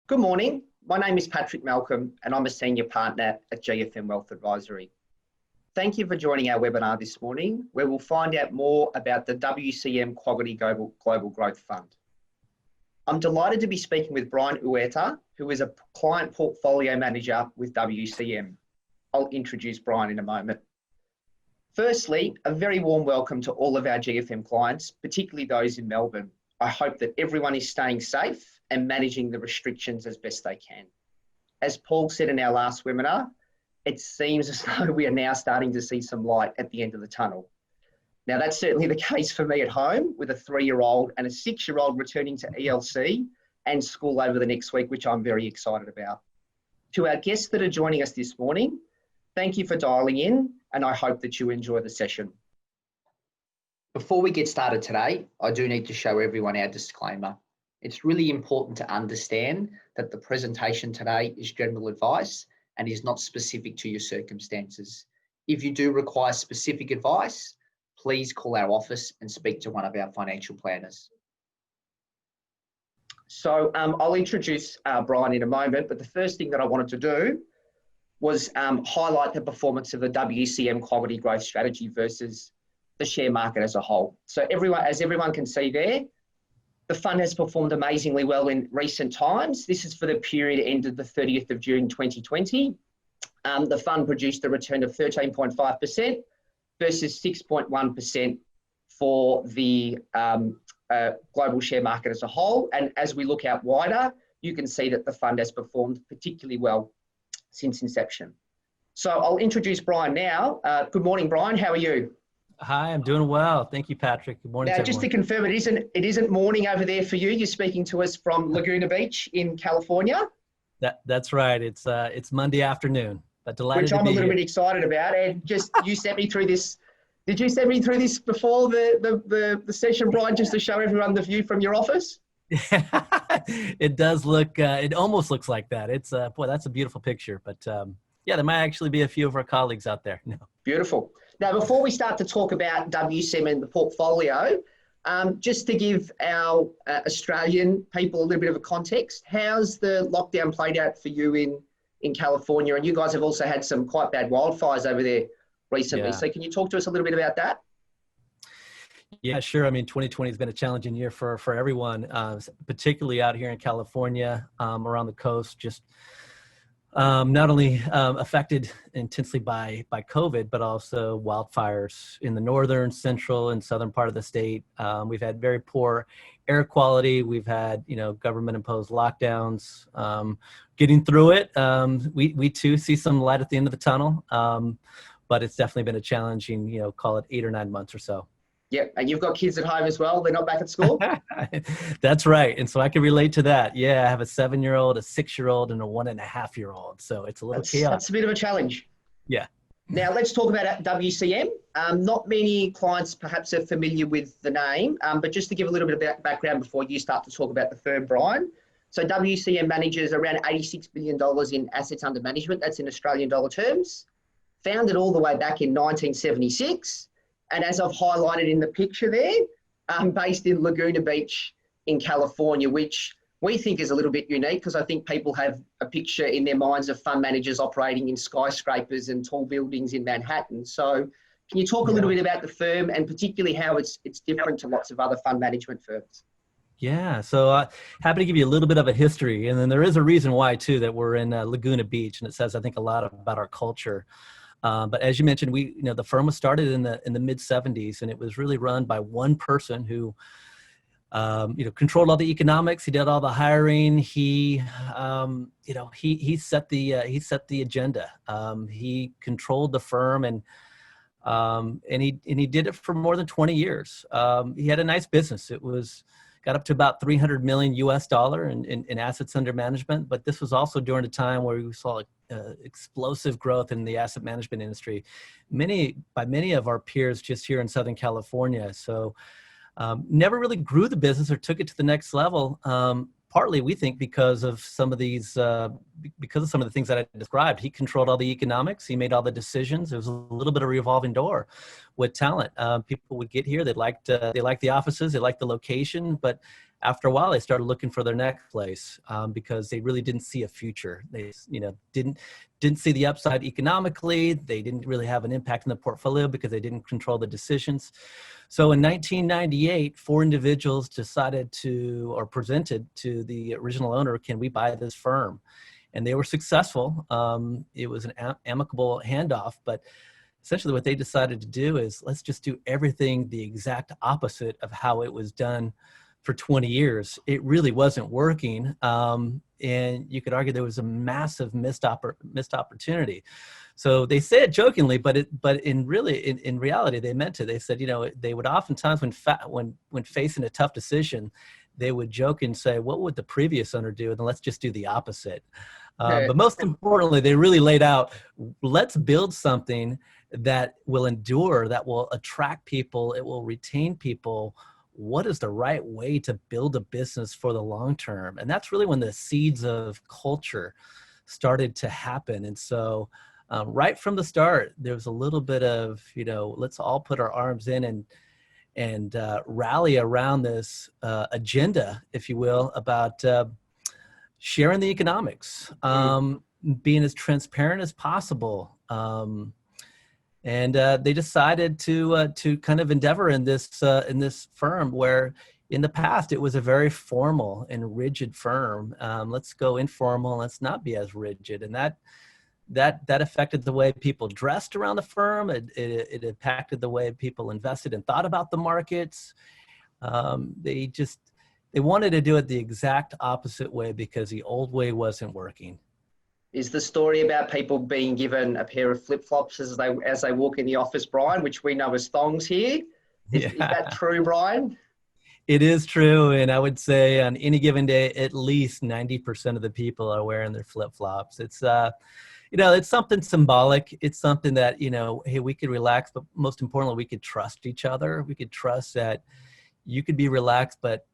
Good morning. My name is Patrick Malcolm and I'm a Senior Partner at GFM Wealth Advisory. Thank you for joining our webinar this morning, where we'll find out more about the WCM Quality Global Growth Fund. I'm delighted to be speaking with Brian Ueta, who is a Client Portfolio Manager with WCM. I'll introduce Brian in a moment. Firstly, a very warm welcome to all of our GFM clients, particularly those in Melbourne. I hope that everyone is staying safe and managing the restrictions as best they can. As Paul said in our last webinar, it seems as though we are now starting to see some light at the end of the tunnel. Now, that's certainly the case for me at home with a 3-year-old and a 6-year-old returning to ELC and school over the next week, which I'm very excited about. To our guests that are joining us this morning, thank you for dialing in, and I hope that you enjoy the session. Before we get started today, I do need to show everyone our disclaimer. It's really important to understand that the presentation today is general advice and is not specific to your circumstances. If you do require specific advice, please call our office and speak to one of our financial planners. So I'll introduce Brian in a moment, but the first thing that I wanted to do was highlight the performance of the WCM Quality Growth Strategy versus the share market as a whole. So as everyone can see there, the fund has performed amazingly well in recent times. This is for the period ended the 30th of June 2020. The fund produced a return of 13.5% versus 6.1% for the global share market as a whole. And as we look out wider, you can see that the fund has performed particularly well since inception. So I'll introduce Brian now. Good morning, Brian. How are you? Hi, I'm doing well. Thank you, Patrick. Good morning. Now, just to confirm, it isn't morning over there for you. You're speaking to us from Laguna Beach in California. That's right. It's Monday afternoon, but delighted which to I'm be a little here. bit excited about. And just you sent me through this. Did you send me through this before the session, Brian, just to show everyone the view from your office? It does look. It almost looks like that. It's boy, that's a beautiful picture. But yeah, there might actually be a few of our colleagues out there. No. Beautiful. Now, before we start to talk about WCM and the portfolio, just to give our Australian people a little bit of a context, how's the lockdown played out for you in California? And you guys have also had some quite bad wildfires over there recently. Yeah. So can you talk to us a little bit about that? Yeah, sure. I mean, 2020 has been a challenging year for everyone, particularly out here in California, around the coast, just not only affected intensely by COVID, but also wildfires in the northern, central, and southern part of the state. We've had very poor air quality. We've had, government-imposed lockdowns. Getting through it, we too see some light at the end of the tunnel, but it's definitely been a challenging, call it 8 or 9 months or so. Yeah, and you've got kids at home as well. They're not back at school? That's right. And so I can relate to that. Yeah, I have a 7-year-old, a 6-year-old, and a 1.5-year-old. So it's a little chaotic. That's a bit of a challenge. Yeah. Now let's talk about WCM. Not many clients perhaps are familiar with the name, but just to give a little bit of background before you start to talk about the firm, Brian. So WCM manages around $86 billion in assets under management. That's in Australian dollar terms. Founded all the way back in 1976. And as I've highlighted in the picture there, based in Laguna Beach in California, which we think is a little bit unique because I think people have a picture in their minds of fund managers operating in skyscrapers and tall buildings in Manhattan. So can you talk a little bit about the firm and particularly how it's different to lots of other fund management firms? Yeah, so happy to give you a little bit of a history. And then there is a reason why, too, that we're in Laguna Beach. And it says, I think, a lot about our culture. But as you mentioned, the firm was started in the mid 70s, and it was really run by one person who, controlled all the economics. He did all the hiring. He set the agenda. He controlled the firm, and he did it for more than 20 years. He had a nice business. It got up to about $300 million in assets under management. But this was also during a time where we saw explosive growth in the asset management industry, by many of our peers just here in Southern California. So never really grew the business or took it to the next level. Partly, we think, because of some of the things that I described. He controlled all the economics. He made all the decisions. It was a little bit of a revolving door with talent. People would get here. They liked the offices. They liked the location. But after a while, they started looking for their next place because they really didn't see a future. They, didn't see the upside economically. They didn't really have an impact in the portfolio because they didn't control the decisions. So in 1998, 4 individuals decided to, or presented to the original owner, can we buy this firm? And they were successful. It was an amicable handoff, but essentially what they decided to do is let's just do everything the exact opposite of how it was done for 20 years. It really wasn't working. And you could argue there was a massive missed opportunity. So they say it jokingly, but in reality, they meant it. They said, they would oftentimes when facing a tough decision, they would joke and say, what would the previous owner do? And then let's just do the opposite. But most importantly, they really laid out, let's build something that will endure, that will attract people, it will retain people. What is the right way to build a business for the long term? And that's really when the seeds of culture started to happen. And so right from the start, there was a little bit of, let's all put our arms in and rally around this agenda, if you will, about sharing the economics, being as transparent as possible. And they decided to kind of endeavor in this firm where in the past it was a very formal and rigid firm. Let's go informal. Let's not be as rigid. And that affected the way people dressed around the firm. It impacted the way people invested and thought about the markets. They wanted to do it the exact opposite way because the old way wasn't working. Is the story about people being given a pair of flip-flops as they walk in the office, Brian, which we know as thongs here? Is that true, Brian? It is true. And I would say on any given day, at least 90% of the people are wearing their flip-flops. It's, it's something symbolic. It's something that, hey, we could relax, but most importantly, we could trust each other. We could trust that you could be relaxed, but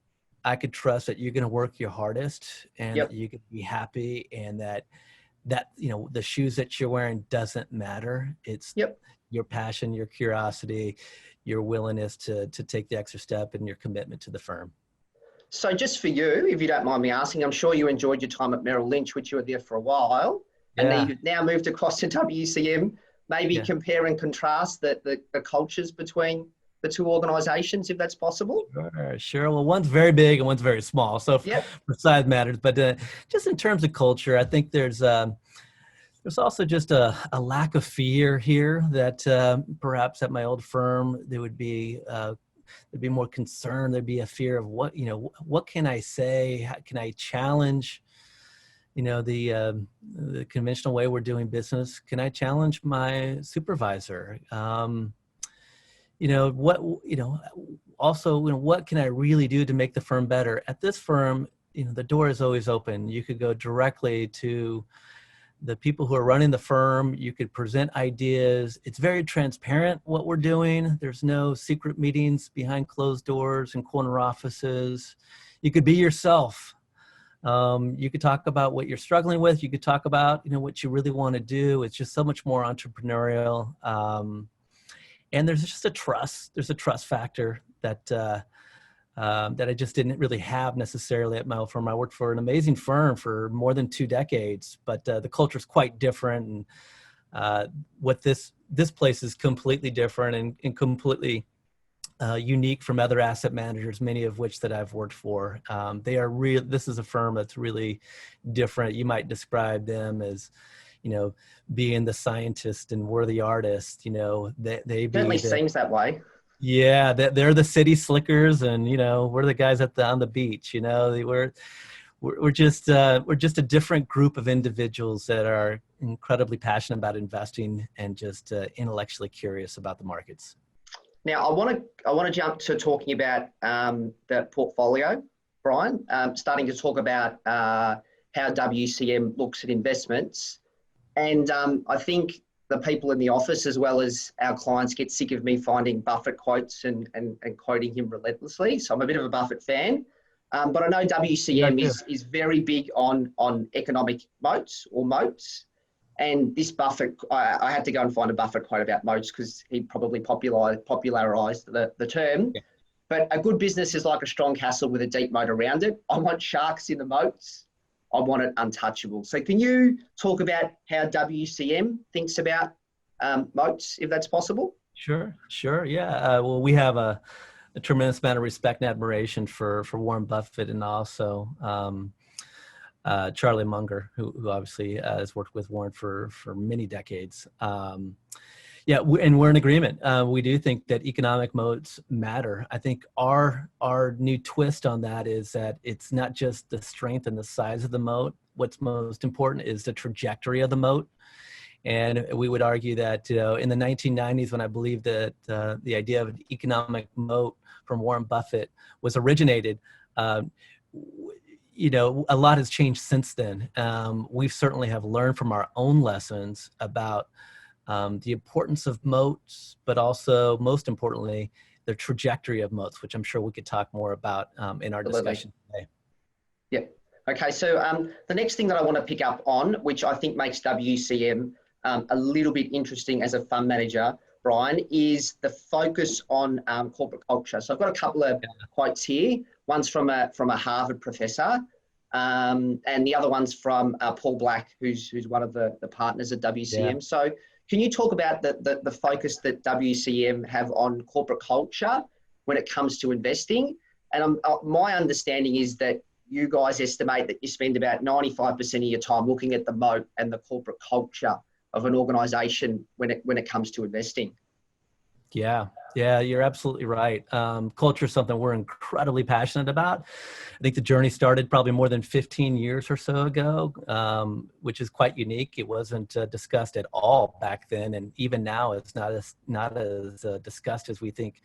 I could trust that you're going to work your hardest and that you could be happy and that the shoes that you're wearing doesn't matter. It's your passion, your curiosity, your willingness to take the extra step and your commitment to the firm. So just for you, if you don't mind me asking, I'm sure you enjoyed your time at Merrill Lynch, which you were there for a while, and then you've now moved across to WCM. Maybe compare and contrast the cultures between the two organizations, if that's possible. Sure. Well, one's very big and one's very small. So for size matters, but just in terms of culture, I think there's also just a lack of fear here that perhaps at my old firm, there would be, there'd be more concern. There'd be a fear of what can I say? How can I challenge, the conventional way we're doing business? Can I challenge my supervisor? Also, what can I really do to make the firm better? At this firm, the door is always open. You could go directly to the people who are running the firm. You could present ideas. It's very transparent what we're doing. There's no secret meetings behind closed doors and corner offices. You could be yourself. You could talk about what you're struggling with. You could talk about, what you really want to do. It's just so much more entrepreneurial. And there's just a trust. There's a trust factor that I just didn't really have necessarily at my old firm. I worked for an amazing firm for more than 2 decades, but the culture is quite different. And what this place is completely different and completely unique from other asset managers, many of which that I've worked for. This is a firm that's really different. You might describe them as, being the scientist and we're the artist, they certainly seems that way. Yeah, they're the city slickers, and we're the guys on the beach. We're just a different group of individuals that are incredibly passionate about investing and just intellectually curious about the markets. Now, I want to jump to talking about the portfolio, Brian. Starting to talk about how WCM looks at investments. And I think the people in the office, as well as our clients, get sick of me finding Buffett quotes and quoting him relentlessly. So I'm a bit of a Buffett fan. But I know WCM is very big on economic moats. And this Buffett, I had to go and find a Buffett quote about moats because he probably popularized the term. But a good business is like a strong castle with a deep moat around it. I want sharks in the moats. I want it untouchable. So can you talk about how WCM thinks about moats, if that's possible? Sure. Yeah. Well, we have a tremendous amount of respect and admiration for Warren Buffett, and also Charlie Munger, who obviously has worked with Warren for many decades. Yeah, and we're in agreement. We do think that economic moats matter. I think our new twist on that is that it's not just the strength and the size of the moat. What's most important is the trajectory of the moat. And we would argue that in the 1990s, when I believe that the idea of an economic moat from Warren Buffett was originated, a lot has changed since then. We certainly have learned from our own lessons about the importance of moats, but also, most importantly, the trajectory of moats, which I'm sure we could talk more about in our discussion today. Yeah. Okay. So the next thing that I want to pick up on, which I think makes WCM a little bit interesting as a fund manager, Brian, is the focus on corporate culture. So I've got a couple of quotes here. One's from a Harvard professor, and the other one's from Paul Black, who's one of the partners at WCM. Yeah. So can you talk about the focus that WCM have on corporate culture when it comes to investing? And my understanding is that you guys estimate that you spend about 95% of your time looking at the moat and the corporate culture of an organization when it comes to investing. Yeah, you're absolutely right. Culture is something we're incredibly passionate about. I think the journey started probably more than 15 years or so ago, which is quite unique. It wasn't discussed at all back then, and even now it's not as discussed as we think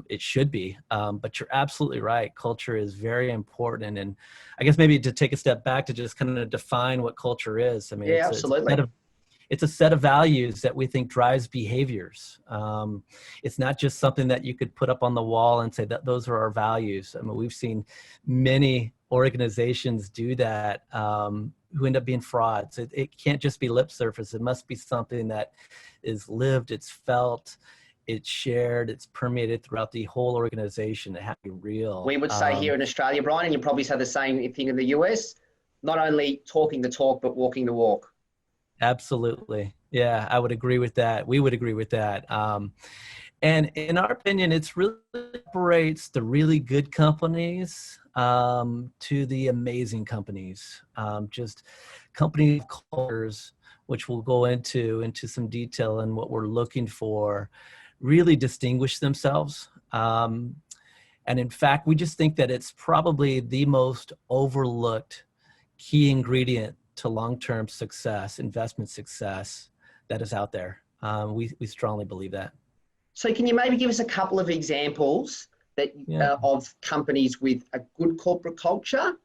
it should be. But you're absolutely right. Culture is very important, and I guess maybe to take a step back to just kind of define what culture is. I mean, yeah, absolutely. It's a set of values that we think drives behaviors. It's not just something that you could put up on the wall and say that those are our values. I mean, we've seen many organizations do that who end up being frauds. It can't just be lip service. It must be something that is lived, it's felt, it's shared, it's permeated throughout the whole organization. It has to be real. We would say here in Australia, Brian, and you probably say the same thing in the US, not only talking the talk, but walking the walk. Absolutely. Yeah, I would agree with that. We would agree with that. And in our opinion, it's really separates the really good companies to the amazing companies. Just company cultures, which we'll go into some detail in what we're looking for, really distinguish themselves. And in fact, we just think that it's probably the most overlooked key ingredient to long-term success, investment success that is out there. We strongly believe that. So can you maybe give us a couple of examples that of companies with a good corporate culture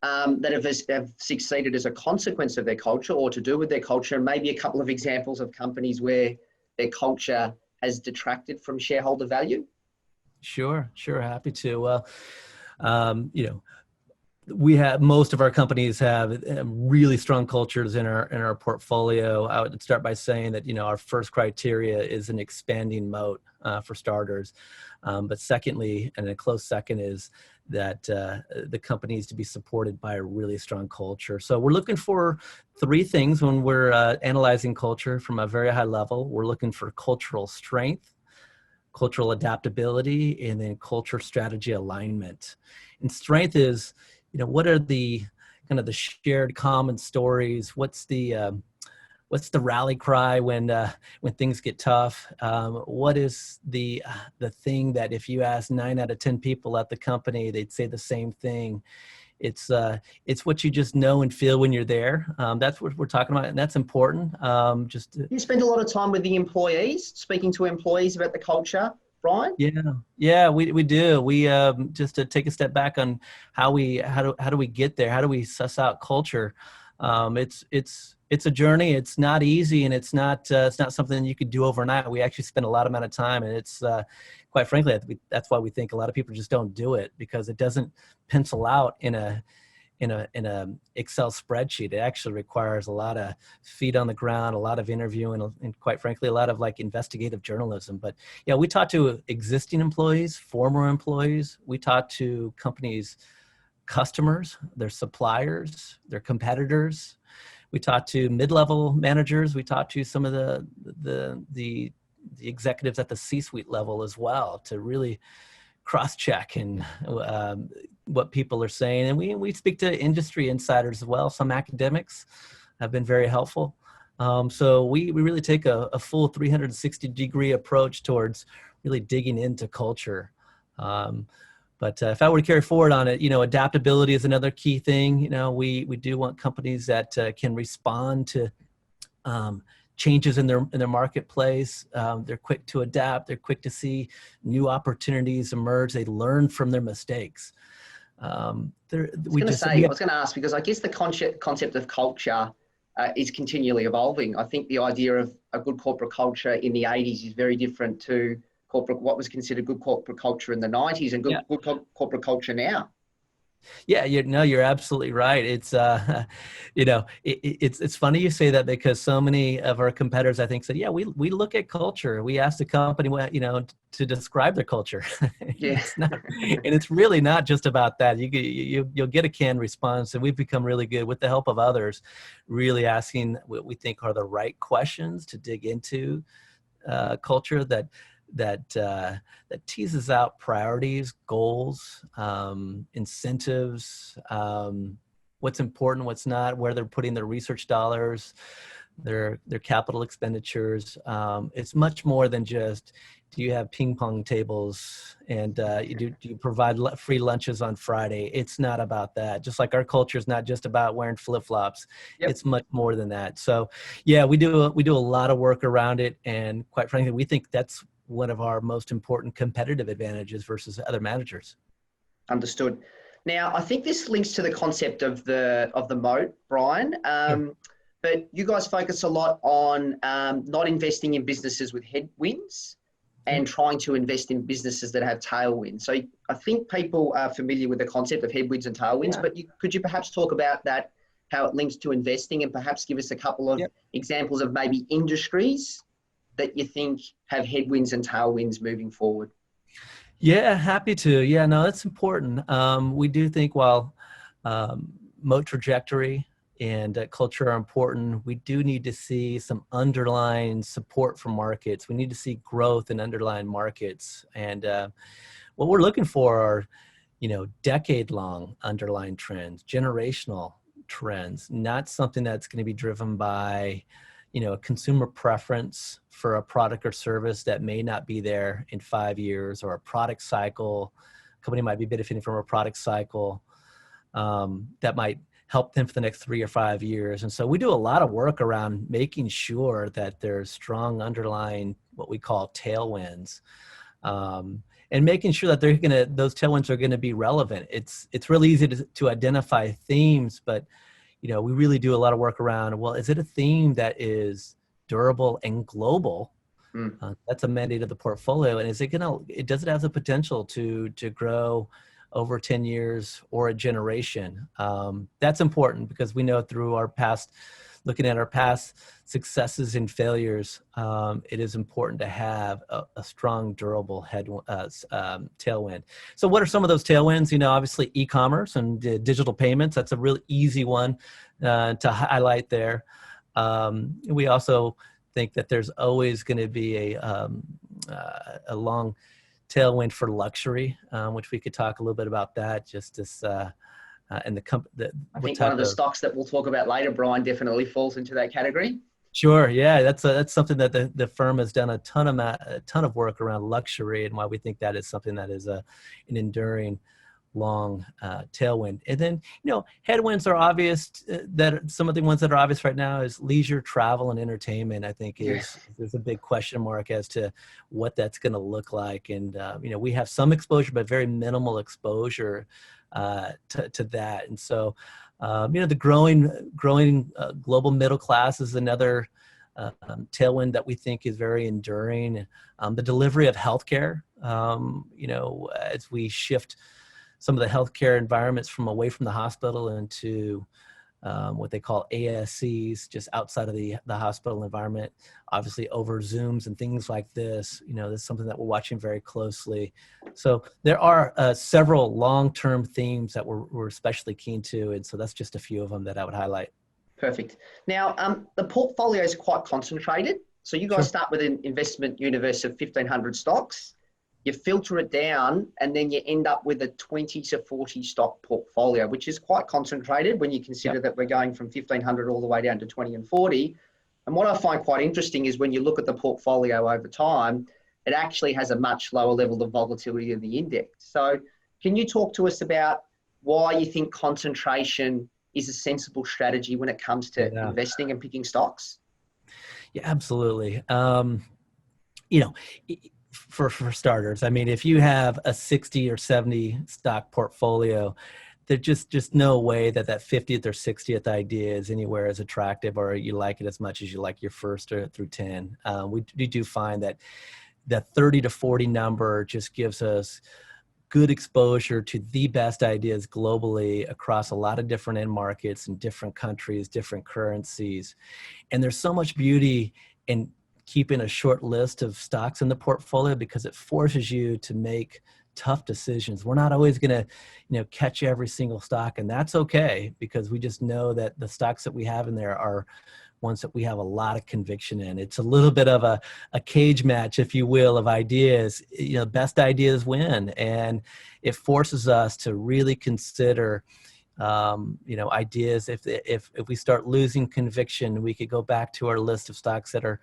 that have succeeded as a consequence of their culture or to do with their culture, and maybe a couple of examples of companies where their culture has detracted from shareholder value? Sure, happy to. Well, we have, most of our companies have really strong cultures in our portfolio. I would start by saying that, our first criteria is an expanding moat for starters. But secondly, and a close second, is that the company needs to be supported by a really strong culture. So we're looking for three things when we're analyzing culture from a very high level. We're looking for cultural strength, cultural adaptability, and then culture strategy alignment. And strength is, what are the kind of the shared common stories? What's the rally cry when things get tough? What is the thing that if you ask 9 out of 10 people at the company, they'd say the same thing? It's what you just know and feel when you're there. That's what we're talking about, and that's important. You spend a lot of time with the employees, speaking to employees about the culture, Brian? Yeah, we do. We just to take a step back on how do we get there? How do we suss out culture? It's a journey. It's not easy, and it's not something you could do overnight. We actually spend a lot amount of time, and it's quite frankly, that's why we think a lot of people just don't do it, because it doesn't pencil out in in a Excel spreadsheet. It actually requires a lot of feet on the ground, a lot of interviewing, and quite frankly, a lot of like investigative journalism. But yeah, we talk to existing employees, former employees. We talk to companies, customers, their suppliers, their competitors. We talk to mid-level managers. We talk to some of the executives at the C-suite level as well to really cross-check and what people are saying. And we speak to industry insiders as well. Some academics have been very helpful. So we really take a full 360-degree approach towards really digging into culture. But if I were to carry forward on it, adaptability is another key thing. We do want companies that can respond to changes in their marketplace. They're quick to adapt. They're quick to see new opportunities emerge. They learn from their mistakes. I was going to ask, because I guess the concept of culture is continually evolving. I think the idea of a good corporate culture in the 80s is very different to what was considered good corporate culture in the 90s and good corporate culture now. Yeah, you're absolutely right. It's it's funny you say that, because so many of our competitors, I think, said, yeah, we look at culture. We ask the company, to describe their culture. Yeah. And it's really not just about that. You'll get a canned response, and we've become really good with the help of others, really asking what we think are the right questions to dig into culture that teases out priorities, goals, incentives, what's important, what's not, where they're putting their research dollars, their capital expenditures. It's much more than just, do you have ping pong tables and do you provide free lunches on Friday? It's not about that. Just like our culture is not just about wearing flip-flops. Yep. It's much more than that. So yeah, we do a lot of work around it. And quite frankly, we think that's one of our most important competitive advantages versus other managers. Understood. Now, I think this links to the concept of the moat, Brian. Sure. But you guys focus a lot on not investing in businesses with headwinds and trying to invest in businesses that have tailwinds. So I think people are familiar with the concept of headwinds and tailwinds, but could you perhaps talk about that, how it links to investing, and perhaps give us a couple of examples of maybe industries that you think have headwinds and tailwinds moving forward? Yeah, happy to. Yeah, no, that's important. We do think while moat trajectory and culture are important, we do need to see some underlying support from markets. We need to see growth in underlying markets. And what we're looking for are, decade-long underlying trends, generational trends, not something that's going to be driven by a consumer preference for a product or service that may not be there in 5 years, or a product cycle. A company might be benefiting from a product cycle that might help them for the next 3 or 5 years. And so we do a lot of work around making sure that there's strong underlying, what we call tailwinds, and making sure that those tailwinds are gonna be relevant. It's really easy to identify themes, but we really do a lot of work around, well, is it a theme that is durable and global? That's a mandate of the portfolio. And does it have the potential to grow over 10 years or a generation? That's important, because we know through looking at our past successes and failures, it is important to have a strong, durable tailwind. So what are some of those tailwinds? Obviously e-commerce and digital payments. That's a really easy one to highlight there. We also think that there's always going to be a long tailwind for luxury, which we could talk a little bit about that. Just this, and I think one of the stocks that we'll talk about later, Brian, definitely falls into that category. Sure, yeah, that's something that the firm has done a ton of work around luxury, and why we think that is something that is an enduring, long tailwind. And then headwinds are obvious. That some of the ones that are obvious right now is leisure, travel, and entertainment. I think there's a big question mark as to what that's going to look like. And we have some exposure, but very minimal exposure to that. And so the growing global middle class is another tailwind that we think is very enduring. The delivery of healthcare, as we shift some of the healthcare environments from away from the hospital into what they call ASCs, just outside of the hospital environment, obviously over Zooms and things like this. This is something that we're watching very closely. So there are several long-term themes that we're especially keen to, and so that's just a few of them that I would highlight. Perfect. Now, the portfolio is quite concentrated. So you guys Sure. start with an investment universe of 1,500 stocks. You filter it down, and then you end up with a 20 to 40 stock portfolio, which is quite concentrated when you consider that we're going from 1,500 all the way down to 20 and 40. And what I find quite interesting is when you look at the portfolio over time, it actually has a much lower level of volatility than the index. So can you talk to us about why you think concentration is a sensible strategy when it comes to investing and picking stocks? Yeah, absolutely. For starters, I mean, if you have a 60 or 70 stock portfolio, there's just no way that 50th or 60th idea is anywhere as attractive, or you like it as much as you like your first through 10. We do find that 30 to 40 number just gives us good exposure to the best ideas globally across a lot of different end markets and different countries, different currencies. And there's so much beauty in keeping a short list of stocks in the portfolio because it forces you to make tough decisions. We're not always going to, catch every single stock, and that's okay because we just know that the stocks that we have in there are ones that we have a lot of conviction in. It's a little bit of a cage match, if you will, of ideas. Best ideas win, and it forces us to really consider ideas. If we start losing conviction, we could go back to our list of stocks that are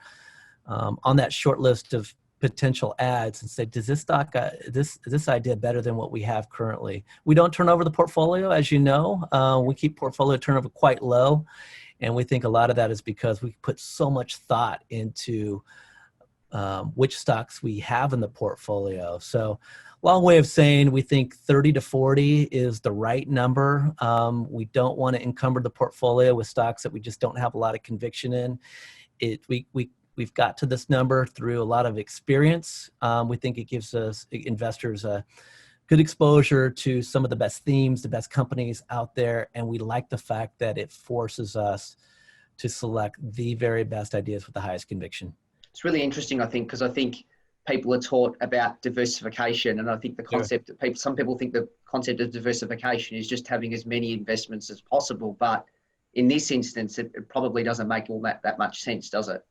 on that short list of potential ads and say, does this stock, is this idea better than what we have currently? We don't turn over the portfolio, as you know. We keep portfolio turnover quite low. And we think a lot of that is because we put so much thought into which stocks we have in the portfolio. So long way of saying we think 30 to 40 is the right number. We don't want to encumber the portfolio with stocks that we just don't have a lot of conviction in. We've got to this number through a lot of experience. We think it gives us investors a good exposure to some of the best themes, the best companies out there. And we like the fact that it forces us to select the very best ideas with the highest conviction. It's really interesting, I think, because I think people are taught about diversification. And I think the concept that some people think the concept of diversification is just having as many investments as possible. But in this instance, it probably doesn't make all that much sense, does it?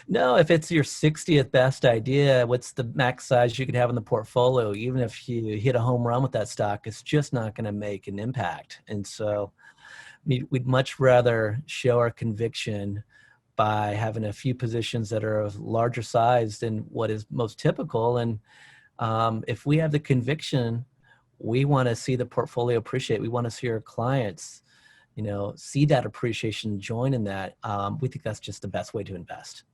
No, if it's your 60th best idea, what's the max size you could have in the portfolio? Even if you hit a home run with that stock, it's just not going to make an impact. And so we'd much rather show our conviction by having a few positions that are of larger size than what is most typical. And if we have the conviction, we want to see the portfolio appreciate. We want to see our clients, see that appreciation, join in that. We think that's just the best way to invest.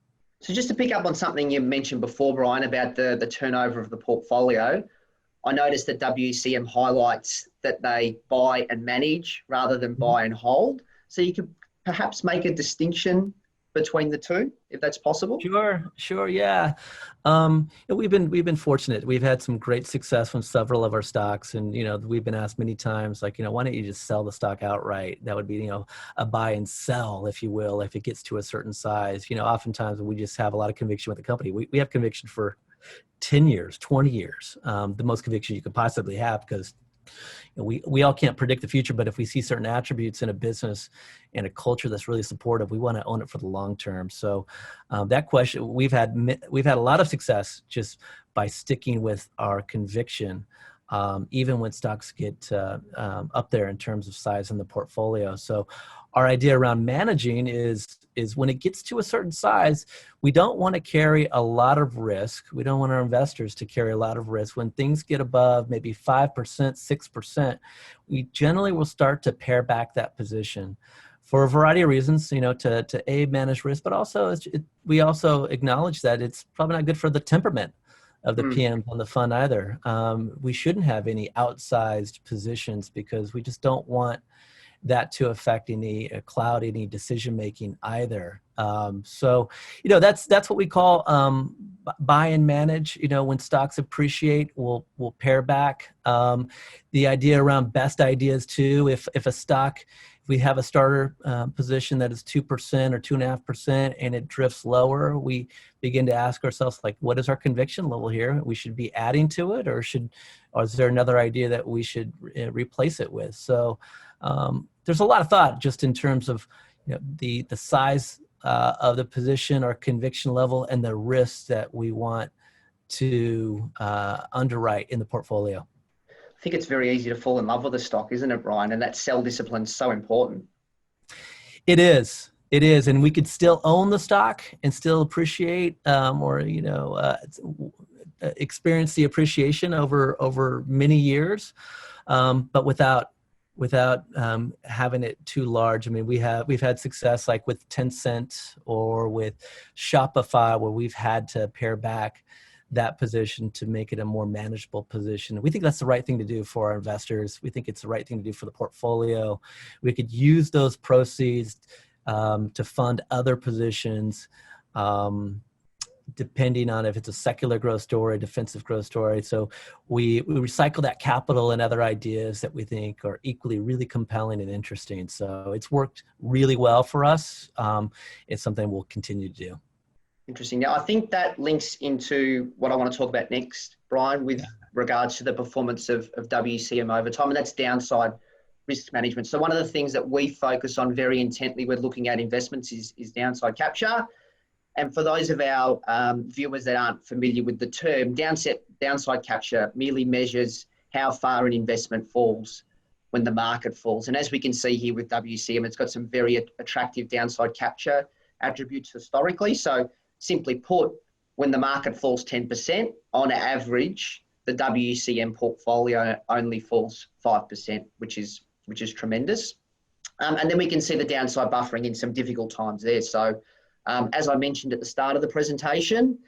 So just to pick up on something you mentioned before, Brian, about the turnover of the portfolio, I noticed that WCM highlights that they buy and manage rather than buy and hold. So you could perhaps make a distinction between the two, if that's possible. Sure, yeah. We've been fortunate. We've had some great success from several of our stocks, and we've been asked many times, like, why don't you just sell the stock outright? That would be, a buy and sell, if you will, if it gets to a certain size. Oftentimes we just have a lot of conviction with the company. We have conviction for 10 years, 20 years, the most conviction you could possibly have, because we all can't predict the future, but if we see certain attributes in a business and a culture that's really supportive, we want to own it for the long term. So that question, we've had a lot of success just by sticking with our conviction, even when stocks get up there in terms of size in the portfolio. So our idea around managing is when it gets to a certain size, we don't want to carry a lot of risk. We don't want our investors to carry a lot of risk. When things get above maybe 5%, 6%, we generally will start to pare back that position for a variety of reasons, to manage risk, but also we also acknowledge that it's probably not good for the temperament of the PMs on the fund either. We shouldn't have any outsized positions because we just don't want that to affect cloud any decision making either. So, that's what we call buy and manage. When stocks appreciate, we'll pare back. The idea around best ideas too. If we have a starter position that is 2% or 2.5%, and it drifts lower, we begin to ask ourselves, like, what is our conviction level here? We should be adding to it, or is there another idea that we should replace it with? So there's a lot of thought just in terms of the size of the position, our conviction level, and the risks that we want to underwrite in the portfolio. I think it's very easy to fall in love with a stock, isn't it, Brian? And that sell discipline is so important. It is. And we could still own the stock and still appreciate experience the appreciation over many years, but without having it too large. I mean, we've had success like with Tencent or with Shopify, where we've had to pare back that position to make it a more manageable position. We think that's the right thing to do for our investors. We think it's the right thing to do for the portfolio. We could use those proceeds to fund other positions, depending on if it's a secular growth story, defensive growth story. So we recycle that capital and other ideas that we think are equally really compelling and interesting. So it's worked really well for us. It's something we'll continue to do. Interesting. Now, I think that links into what I want to talk about next, Brian, with regards to the performance of WCM over time, and that's downside risk management. So one of the things that we focus on very intently when looking at investments is downside capture. And for those of our viewers that aren't familiar with the term, downside capture merely measures how far an investment falls when the market falls. And as we can see here with WCM, it's got some very attractive downside capture attributes historically. So simply put, when the market falls 10%, on average, the WCM portfolio only falls 5%, which is tremendous. And then we can see the downside buffering in some difficult times there. So as I mentioned at the start of the presentation,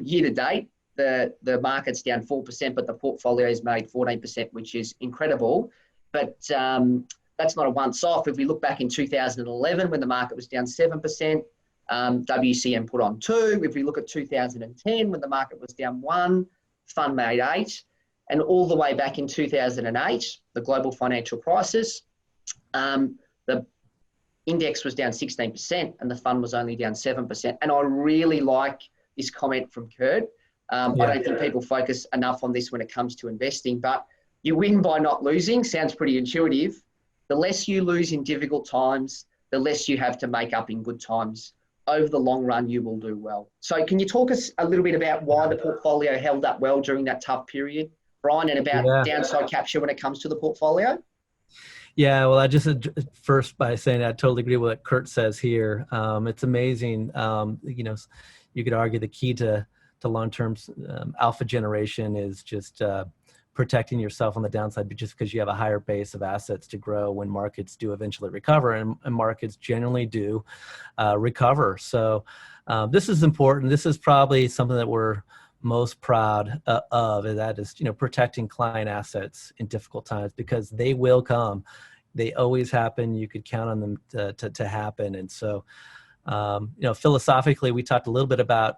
year to date, the market's down 4%, but the portfolio has made 14%, which is incredible. But that's not a once-off. If we look back in 2011, when the market was down 7%, WCM put on 2. If we look at 2010, when the market was down 1, fund made 8. And all the way back in 2008, the global financial crisis, the index was down 16% and the fund was only down 7%. And I really like this comment from Kurt. I don't think people focus enough on this when it comes to investing, but you win by not losing. Sounds pretty intuitive. The less you lose in difficult times, the less you have to make up in good times. Over the long run, you will do well. So can you talk us a little bit about why the portfolio held up well during that tough period, Brian, and about downside capture when it comes to the portfolio? Yeah, well, I just first by saying I totally agree with what Kurt says here. It's amazing. You could argue the key to long-term alpha generation is just protecting yourself on the downside, but just because you have a higher base of assets to grow when markets do eventually recover, and markets generally do recover. So this is important. This is probably something that we're most proud of, and that is, protecting client assets in difficult times, because they will come. They always happen. You could count on them to happen. And so, philosophically, we talked a little bit about,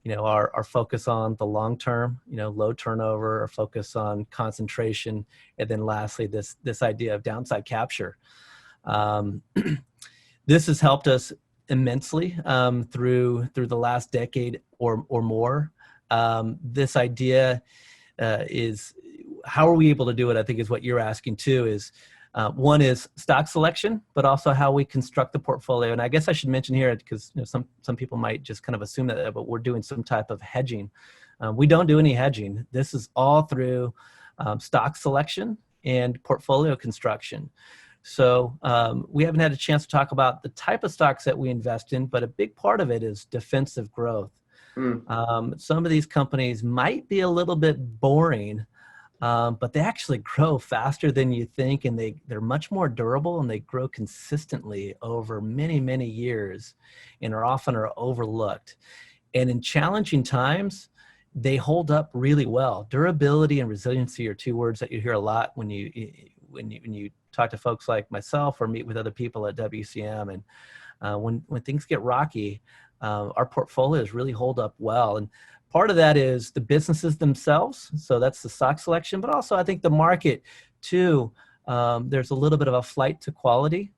our focus on the long term, low turnover, our focus on concentration, and then lastly, this idea of downside capture. This has helped us immensely through the last decade or more. This idea is, how are we able to do it? I think is what you're asking too. Is one is stock selection, but also how we construct the portfolio. And I guess I should mention here, because some people might just kind of assume that, but we're doing some type of hedging. We don't do any hedging. This is all through stock selection and portfolio construction. So we haven't had a chance to talk about the type of stocks that we invest in, but a big part of it is defensive growth. Some of these companies might be a little bit boring, but they actually grow faster than you think, and they're much more durable, and they grow consistently over many, many years, and are often overlooked. And in challenging times, they hold up really well. Durability and resiliency are two words that you hear a lot when you talk to folks like myself or meet with other people at WCM. And when things get rocky, our portfolios really hold up well. And part of that is the businesses themselves. So that's the stock selection, but also I think the market too. There's a little bit of a flight to quality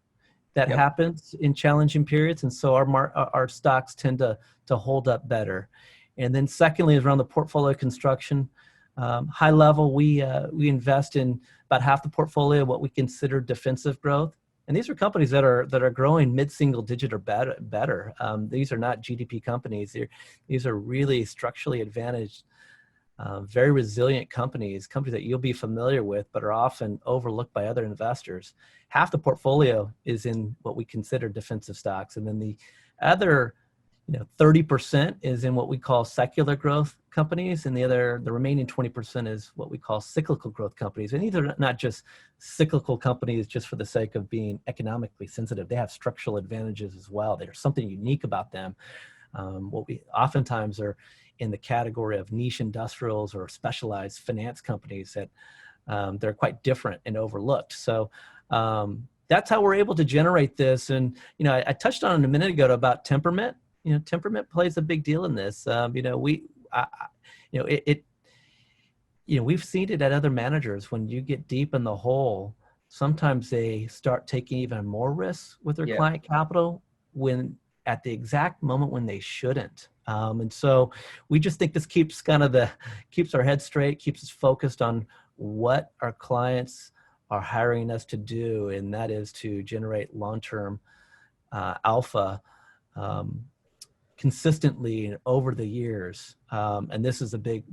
that happens in challenging periods. And so our stocks tend to hold up better. And then secondly is around the portfolio construction. High level, we invest in about half the portfolio, what we consider defensive growth. And these are companies that are growing mid-single digit or better. These are not GDP companies. These are really structurally advantaged, very resilient companies that you'll be familiar with, but are often overlooked by other investors. Half the portfolio is in what we consider defensive stocks. And then the other 30% is in what we call secular growth companies, and the remaining 20% is what we call cyclical growth companies. And these are not just cyclical companies just for the sake of being economically sensitive. They have structural advantages as well. There's something unique about them. What we oftentimes are in the category of niche industrials or specialized finance companies that they're quite different and overlooked. So that's how we're able to generate this. And I touched on it a minute ago about temperament. Temperament plays a big deal in this. We've seen it at other managers. When you get deep in the hole, sometimes they start taking even more risks with their client capital when at the exact moment when they shouldn't. And so we just think this keeps our head straight, keeps us focused on what our clients are hiring us to do, and that is to generate long-term alpha consistently over the years. And this is a big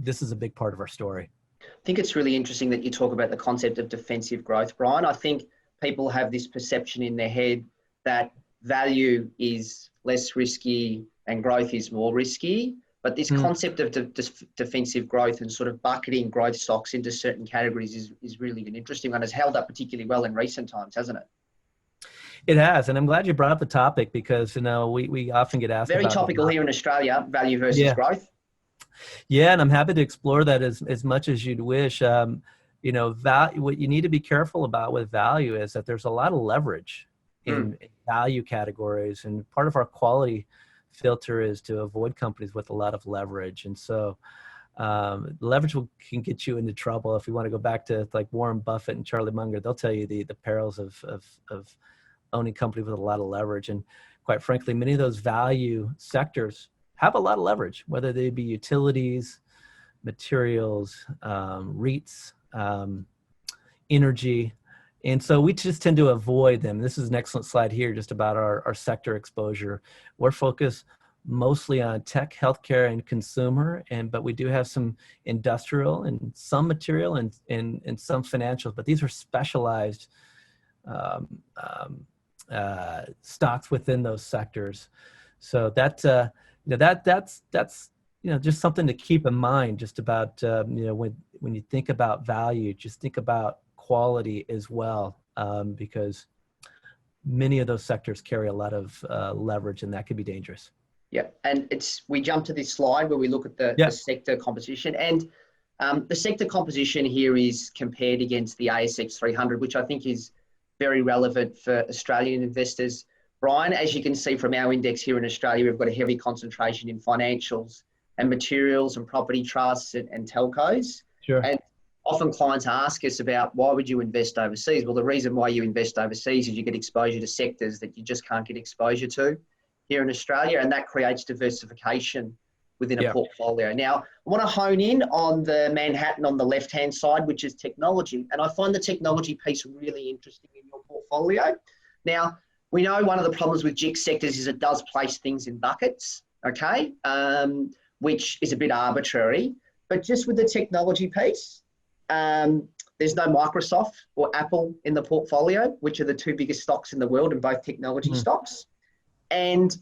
part of our story. I think it's really interesting that you talk about the concept of defensive growth, Brian. I think people have this perception in their head that value is less risky and growth is more risky. But this concept of defensive growth and sort of bucketing growth stocks into certain categories is really an interesting one. It's held up particularly well in recent times, hasn't it? It has, and I'm glad you brought up the topic because we often get asked very about topical here in Australia, value versus growth. Yeah, and I'm happy to explore that as much as you'd wish. What you need to be careful about with value is that there's a lot of leverage in value categories, and part of our quality filter is to avoid companies with a lot of leverage. And so leverage can get you into trouble. If you want to go back to like Warren Buffett and Charlie Munger, they'll tell you the perils of owning companies with a lot of leverage. And quite frankly, many of those value sectors have a lot of leverage, whether they be utilities, materials, REITs, energy. And so we just tend to avoid them. This is an excellent slide here just about our sector exposure. We're focused mostly on tech, healthcare, and consumer, but we do have some industrial and some material and some financials, but these are specialized stocks within those sectors. So that's just something to keep in mind. Just about when you think about value, just think about quality as well, because many of those sectors carry a lot of leverage, and that can be dangerous. Yeah, and we jump to this slide where we look at the sector composition, and the sector composition here is compared against the ASX 300, which I think is very relevant for Australian investors. Brian, as you can see from our index here in Australia, we've got a heavy concentration in financials and materials and property trusts and telcos. Sure. And often clients ask us about why would you invest overseas? Well, the reason why you invest overseas is you get exposure to sectors that you just can't get exposure to here in Australia, and that creates diversification within a portfolio. Now, I want to hone in on the Manhattan on the left-hand side, which is technology. And I find the technology piece really interesting in your portfolio. Now, we know one of the problems with GIC sectors is it does place things in buckets, okay, which is a bit arbitrary. But just with the technology piece, there's no Microsoft or Apple in the portfolio, which are the two biggest stocks in the world and both technology stocks. And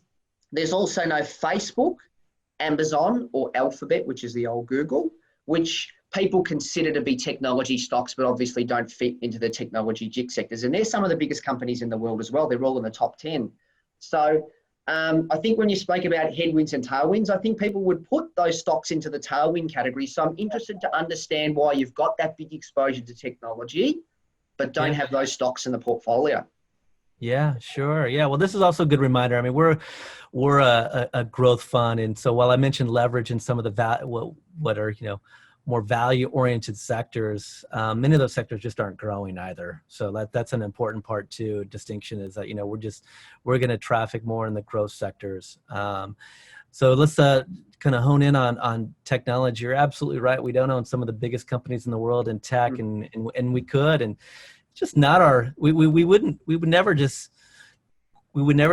there's also no Facebook, Amazon, or Alphabet, which is the old Google, which people consider to be technology stocks, but obviously don't fit into the technology GIC sectors. And they're some of the biggest companies in the world as well. They're all in the top 10. So I think when you spoke about headwinds and tailwinds, I think people would put those stocks into the tailwind category. So I'm interested to understand why you've got that big exposure to technology but don't Yeah. have those stocks in the portfolio. Yeah, sure. Yeah. Well, this is also a good reminder. I mean, we're a growth fund, and so while I mentioned leverage in some of the what are more value oriented sectors, many of those sectors just aren't growing either. So that's an important part too. Distinction is that we're going to traffic more in the growth sectors. So let's kind of hone in on technology. You're absolutely right. We don't own some of the biggest companies in the world in tech, and we could, and just not our, we would never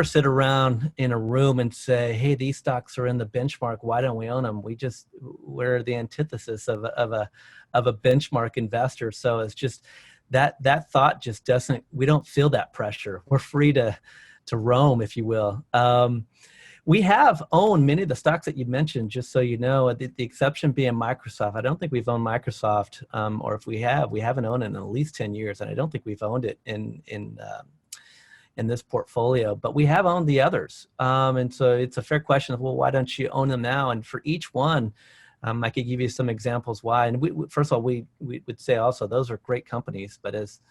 sit around in a room and say, hey, these stocks are in the benchmark, why don't we own them? We're the antithesis of a benchmark investor. So it's just that thought just doesn't, we don't feel that pressure. We're free to roam, if you will. We have owned many of the stocks that you mentioned, just so you know, the exception being Microsoft. I don't think we've owned Microsoft, or if we haven't owned it in at least 10 years, and I don't think we've owned it in this portfolio, but we have owned the others. And so it's a fair question of, well, why don't you own them now? And for each one, I could give you some examples why. And first of all, we would say also those are great companies, but as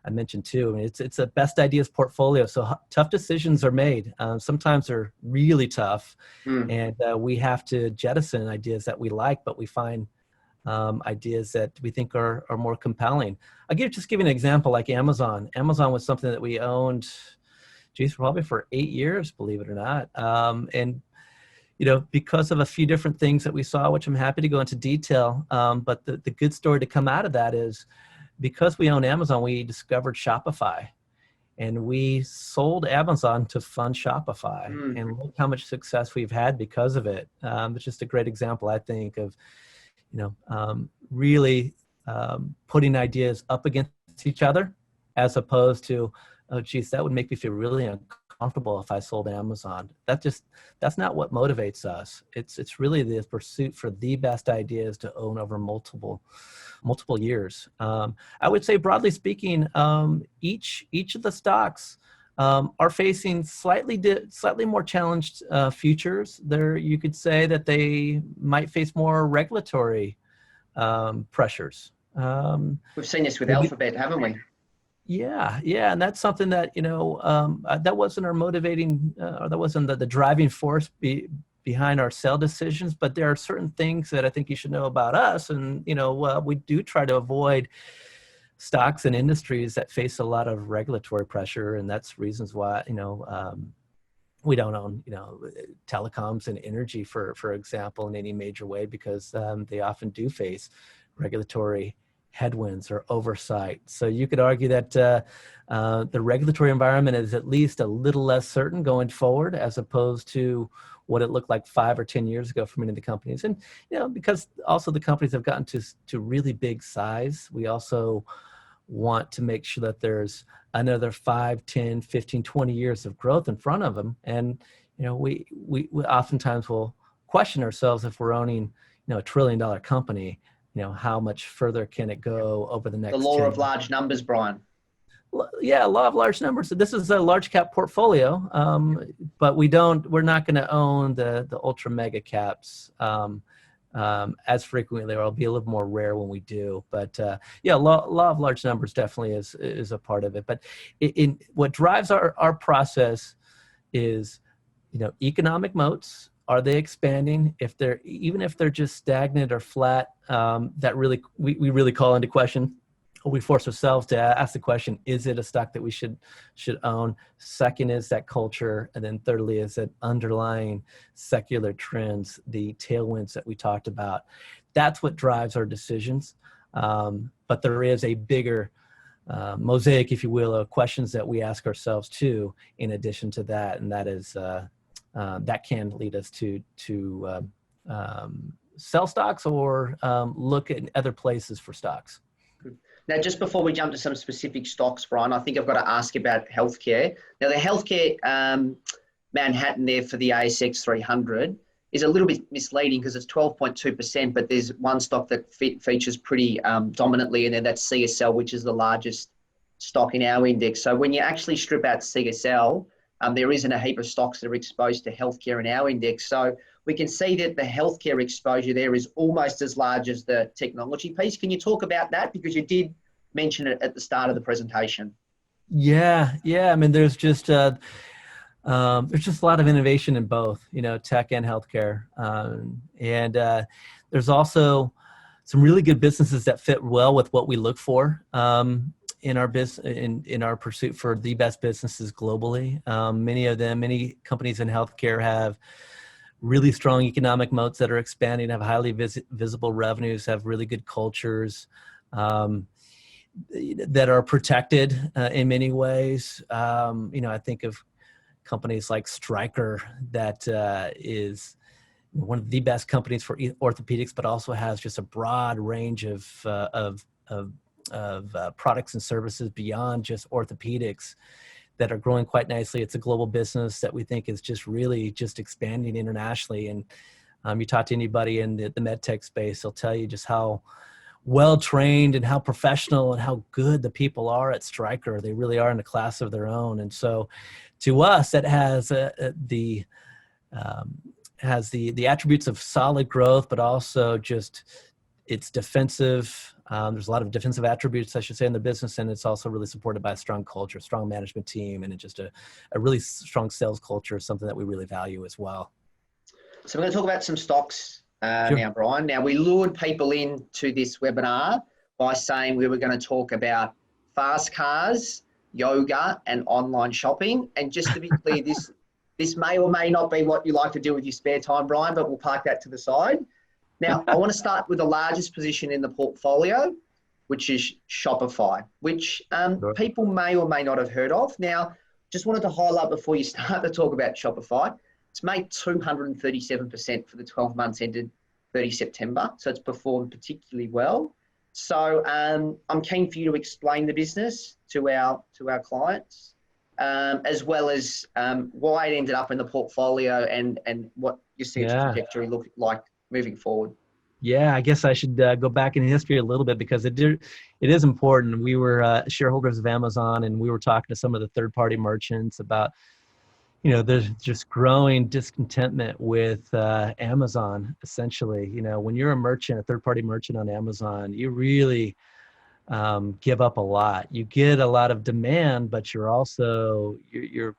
I mentioned too, I mean, it's a best ideas portfolio. So tough decisions are made. Sometimes they're really tough, and we have to jettison ideas that we like, but we find ideas that we think are more compelling. I'll just give you an example, like Amazon. Amazon was something that we owned, probably for 8 years, believe it or not. And because of a few different things that we saw, which I'm happy to go into detail. But the good story to come out of that is, because we own Amazon, we discovered Shopify, and we sold Amazon to fund Shopify, and look how much success we've had because of it. It's just a great example, I think, of really putting ideas up against each other, as opposed to, oh geez, that would make me feel really uncomfortable if I sold Amazon. That's not what motivates us. It's really the pursuit for the best ideas to own over multiple years. I would say, broadly speaking, each of the stocks are facing slightly more challenged futures. You could say that they might face more regulatory pressures. We've seen this with Alphabet, haven't we? Yeah, and that's something that that wasn't our motivating, or that wasn't the driving force behind our sell decisions. But there are certain things that I think you should know about us, and we do try to avoid stocks and industries that face a lot of regulatory pressure, and that's reasons why we don't own telecoms and energy, for example, in any major way, because they often do face regulatory headwinds or oversight. So you could argue that the regulatory environment is at least a little less certain going forward, as opposed to what it looked like 5 or 10 years ago for many of the companies. And because also the companies have gotten to really big size, we also want to make sure that there's another 5, 10, 15, 20 years of growth in front of them. And we oftentimes will question ourselves, if we're owning $1 trillion company, how much further can it go over the next? The law of large numbers, Brian. Yeah, law of large numbers. So this is a large cap portfolio, but we're not going to own the ultra mega caps as frequently, or it'll be a little more rare when we do. But law of large numbers definitely is a part of it. But in what drives our process is, economic moats. Are they expanding? Even if they're just stagnant or flat, that really we really call into question. We force ourselves to ask the question: is it a stock that we should own? Second is that culture, and then thirdly is that underlying secular trends, the tailwinds that we talked about. That's what drives our decisions. But there is a bigger mosaic, if you will, of questions that we ask ourselves too, in addition to that, and that is that can lead us to sell stocks or look at other places for stocks. Now, just before we jump to some specific stocks, Brian, I think I've got to ask about healthcare. Now, the healthcare Manhattan there for the ASX 300 is a little bit misleading, because it's 12.2%, but there's one stock that features pretty dominantly, and then that's CSL, which is the largest stock in our index. So when you actually strip out CSL, there isn't a heap of stocks that are exposed to healthcare in our index. So we can see that the healthcare exposure there is almost as large as the technology piece. Can you talk about that? Because you did mention it at the start of the presentation. Yeah. I mean, there's just a lot of innovation in both, tech and healthcare. And there's also some really good businesses that fit well with what we look for in our in our pursuit for the best businesses globally. Many companies in healthcare have really strong economic moats that are expanding, have highly visible revenues, have really good cultures that are protected in many ways. I think of companies like Stryker that is one of the best companies for orthopedics, but also has just a broad range of products and services beyond just orthopedics that are growing quite nicely. It's a global business that we think is just really just expanding internationally. And you talk to anybody in the med tech space, they'll tell you just how well-trained and how professional and how good the people are at Stryker. They really are in a class of their own. And so to us, that has the attributes of solid growth, but also just it's defensive. There's a lot of defensive attributes, I should say, in the business, and it's also really supported by a strong culture, strong management team, and just a really strong sales culture, something that we really value as well. So we're going to talk about some stocks Sure. now, Brian. Now, we lured people into this webinar by saying we were going to talk about fast cars, yoga, and online shopping. And just to be clear, this may or may not be what you like to do with your spare time, Brian, but we'll park that to the side. Now, I want to start with the largest position in the portfolio, which is Shopify, which people may or may not have heard of. Now, just wanted to highlight before you start to talk about Shopify, it's made 237% for the 12 months ended 30 September. So it's performed particularly well. So I'm keen for you to explain the business to our clients, as well as why it ended up in the portfolio and what you see its trajectory look like moving forward. Yeah, I guess I should go back in history a little bit because it is important. We were shareholders of Amazon, and we were talking to some of the third-party merchants about, there's just growing discontentment with Amazon, essentially. When you're a merchant, a third-party merchant on Amazon, you really give up a lot. You get a lot of demand, but you're also, you're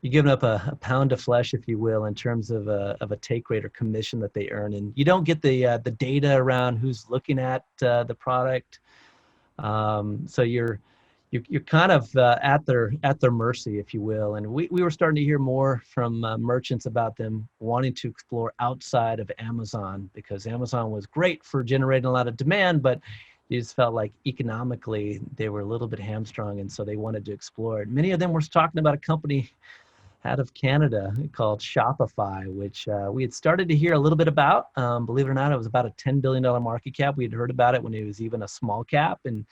giving up a pound of flesh, if you will, in terms of a take rate or commission that they earn, and you don't get the data around who's looking at the product. So you're kind of at their mercy, if you will. And we were starting to hear more from merchants about them wanting to explore outside of Amazon, because Amazon was great for generating a lot of demand, but they just felt like economically they were a little bit hamstrung, and so they wanted to explore it. Many of them were talking about a company out of Canada called Shopify, which we had started to hear a little bit about. Believe it or not, it was about a $10 billion market cap. We had heard about it when it was even a small cap, and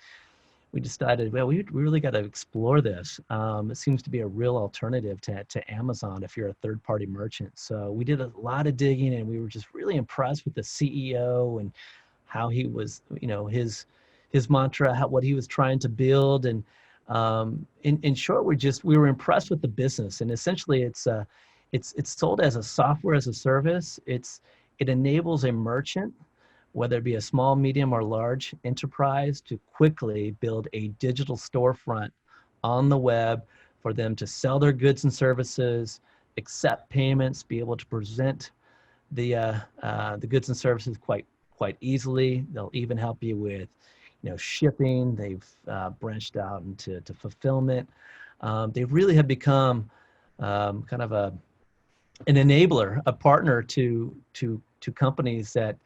we decided, well, we really got to explore this. It seems to be a real alternative to Amazon if you're a third-party merchant. So we did a lot of digging, and we were just really impressed with the CEO and how he was, his mantra, what he was trying to build. And in short, we were impressed with the business. And essentially, it's sold as a software as a service. It enables a merchant, whether it be a small, medium, or large enterprise, to quickly build a digital storefront on the web for them to sell their goods and services, accept payments, be able to present the goods and services quite easily. They'll even help you with shipping. They've branched out into fulfillment. They really have become kind of an enabler, a partner to companies that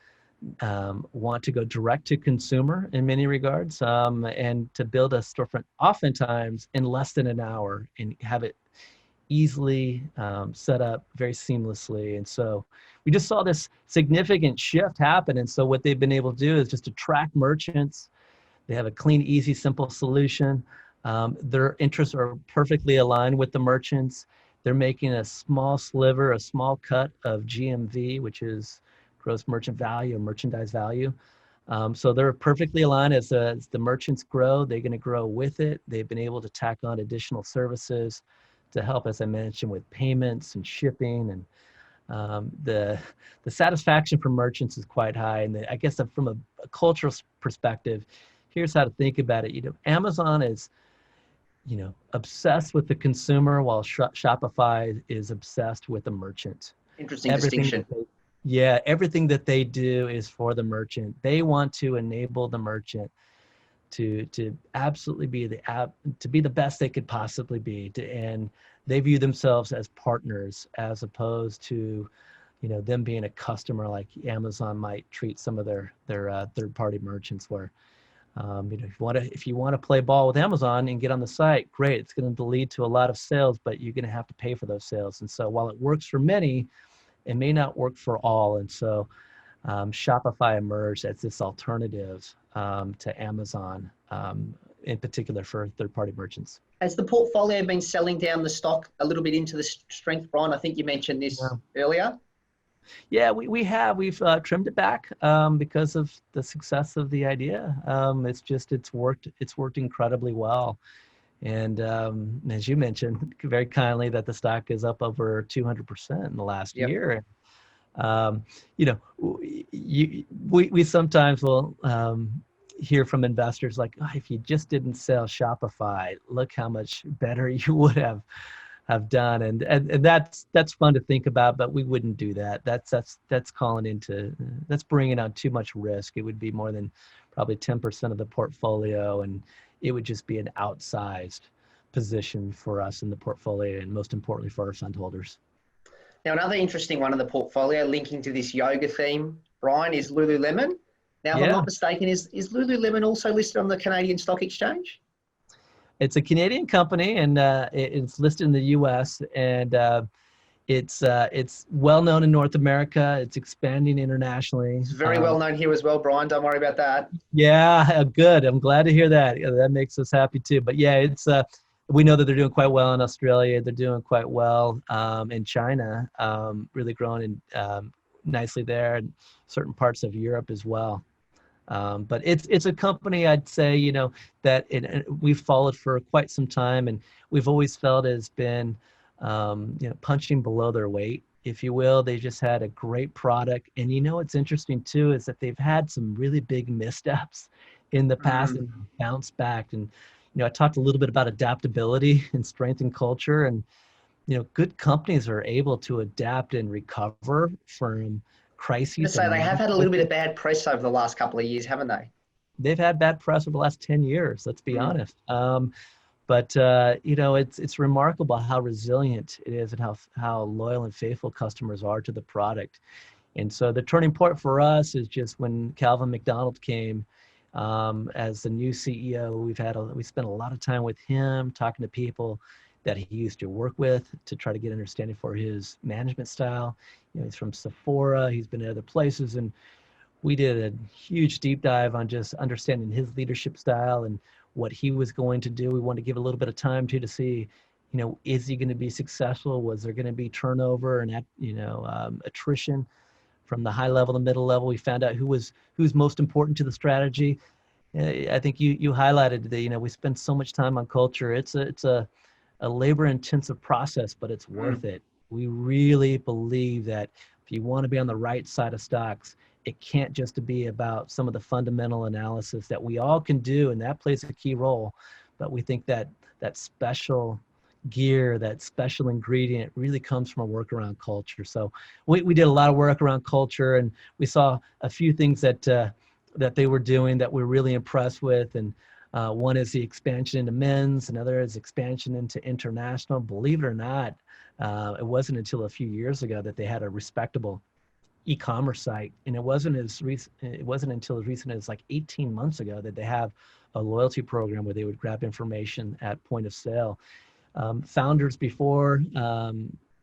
want to go direct to consumer in many regards, and to build a storefront oftentimes in less than an hour and have it easily set up very seamlessly. And so we just saw this significant shift happen. And so what they've been able to do is just attract merchants. They have a clean, easy, simple solution. Their interests are perfectly aligned with the merchants. They're making a small sliver, a small cut of GMV, which is gross merchant value, merchandise value. So they're perfectly aligned. As the merchants grow, they're going to grow with it. They've been able to tack on additional services to help, as I mentioned, with payments and shipping. And the satisfaction for merchants is quite high. And I guess from a cultural perspective, here's how to think about it. Amazon is, obsessed with the consumer, while Shopify is obsessed with the merchant. Interesting Everything distinction. that yeah, everything that they do is for the merchant. They want to enable the merchant to absolutely be to be the best they could possibly be, and they view themselves as partners as opposed to them being a customer like Amazon might treat some of their third-party merchants. Where if you want to play ball with Amazon and get on the site, great, it's going to lead to a lot of sales, but you're going to have to pay for those sales. And so while it works for many, it may not work for all. And so Shopify emerged as this alternative to Amazon, in particular for third-party merchants. Has the portfolio been selling down the stock a little bit into the strength, Brian? I think you mentioned this earlier. Yeah, we've trimmed it back because of the success of the idea. It's worked incredibly well. And as you mentioned very kindly, that the stock is up over 200% in the last year. We sometimes will hear from investors like, oh, if you just didn't sell Shopify, look how much better you would have done. And that's fun to think about, but we wouldn't do that. That's bringing on too much risk. It would be more than probably 10% of the portfolio, and it would just be an outsized position for us in the portfolio, and most importantly for our fund holders. Now, another interesting one in the portfolio linking to this yoga theme, Brian, is Lululemon. Now, if I'm not mistaken, is Lululemon also listed on the Canadian Stock Exchange? It's a Canadian company, and it's listed in the U.S., and it's well known in North America. It's expanding internationally. It's very well known here as well, Brian. Don't worry about that. Yeah, good. I'm glad to hear that. That makes us happy too. But yeah, it's we know that they're doing quite well in Australia. They're doing quite well in China, really growing nicely there, and certain parts of Europe as well. But it's a company, I'd say, that we've followed for quite some time, and we've always felt has been, punching below their weight, if you will. They just had a great product, and what's interesting too is that they've had some really big missteps in the past and bounced back. And I talked a little bit about adaptability and strength and culture, and good companies are able to adapt and recover from crises. So they have had a little bit of bad press over the last couple of years, haven't they? They've had bad press over the last 10 years, let's be honest. But it's remarkable how resilient it is, and how loyal and faithful customers are to the product. And so the turning point for us is just when Calvin McDonald came as the new CEO. We spent a lot of time with him, talking to people that he used to work with to try to get understanding for his management style. He's from Sephora, he's been at other places, and we did a huge deep dive on just understanding his leadership style and what he was going to do. We wanted to give a little bit of time to see, is he going to be successful? Was there going to be turnover and attrition from the high level to middle level? We found out who's most important to the strategy. I think you highlighted that, we spend so much time on culture. It's a labor-intensive process, but it's worth it. We really believe that if you want to be on the right side of stocks, it can't just be about some of the fundamental analysis that we all can do, and that plays a key role. But we think that special gear, that special ingredient really comes from a work around culture. So we did a lot of work around culture, and we saw a few things that they were doing that we're really impressed with. And one is the expansion into men's, another is expansion into international. Believe it or not, it wasn't until a few years ago that they had a respectable e-commerce site, and it wasn't until as recent as like 18 months ago that they have a loyalty program where they would grab information at point of sale. Founders before